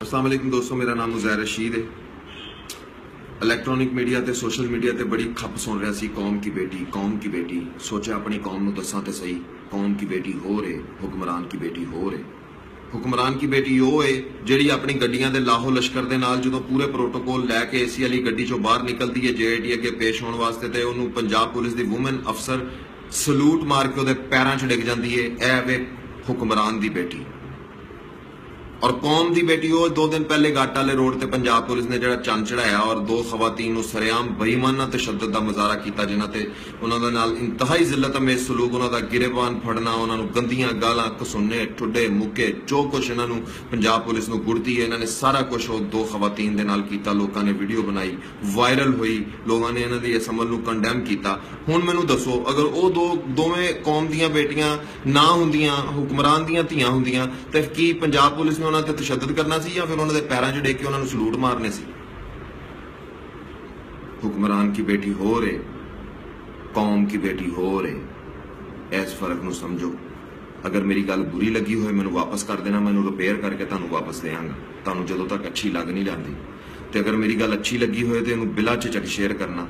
अस्सलाम वालेकुम दोस्तों, मेरा नाम मुज़ैर रशीद है। इलैक्ट्रॉनिक मीडिया ते सोशल मीडिया ते बड़ी खप सुन रहा सी, कौम की बेटी, कौम की बेटी। सोचा अपनी कौम नूं दसां ते सही, कौम की बेटी हो रे, हुक्मरान की बेटी हो रे। हुक्मरान की बेटी ਉਹ ਏ ਜਿਹੜੀ ਆਪਣੀ ਗੱਡੀਆਂ ਦੇ ਲਾਹੋ ਲਸ਼ਕਰ ਦੇ ਨਾਲ ਜਦੋਂ ਪੂਰੇ ਪ੍ਰੋਟੋਕੋਲ ਲੈ ਕੇ ਏਸੀ ਵਾਲੀ ਗੱਡੀ ਚੋਂ ਬਾਹਰ ਨਿਕਲਦੀ ਹੈ ਜੇਆਈਟੀ ਅੱਗੇ ਪੇਸ਼ ਹੋਣ ਵਾਸਤੇ, ਤੇ ਉਹਨੂੰ ਪੰਜਾਬ ਪੁਲਿਸ ਦੀ ਵੂਮਨ ਅਫਸਰ ਸਲੂਟ ਮਾਰ ਕੇ ਉਹਦੇ ਪੈਰਾਂ 'ਚ ਡਿੱਗ ਜਾਂਦੀ ਏ। ਇਹ ਵੇ ਹੁਕਮਰਾਨ ਦੀ ਬੇਟੀ। और कौम की बेटी वो 2 दिन पहले घाट वाले रोड से पंजाब पुलिस ने जो चंद चढ़ाया और 2 खवातीन सरेआम बेईमाना तशद्दुद का मुजाहरा किया, जिन्होंने उन्होंने नाल इंतहाई जिल्लत अमेज सलूक, उन्होंने गिरेबान फड़ना, उन्होंने गंदियां गालां, कसुन्ने, ठुड्डे, मुक्के, जो कुछ इन्होंने पंजाब पुलिस को गुड़ती है, इन्होंने सारा कुछ वो 2 खवातीन के नाल किया। लोगों ने वीडियो बनाई, वायरल हुई, लोगों ने इन्होंने इस अमल को कंडैम किया। हुण मैनूं दसो, अगर वो दोवें कौम दीयां बेटियां ना हुंदियां, हुक्मरान दीयां धीआं हुंदियां, ते की पंजाब पुलिस ने उन्होंने तशद्दुद करना सी या फिर उन्होंने पैरों 'च डेक के उन्होंने सलूट मारने सी? हुक्मरान की बेटी हो रे, कौम की बेटी हो रे। इस फर्क नूं समझो। अगर मेरी गल बुरी लगी होए मैनूं वापस कर देना, मैनूं रिपेयर करके तुहानूं वापस देंगा, तुहानूं जदों तक अच्छी लग नहीं जाती। ते अगर मेरी गल अच्छी लगी होए तो इहनूं बिला झिझक शेयर करना।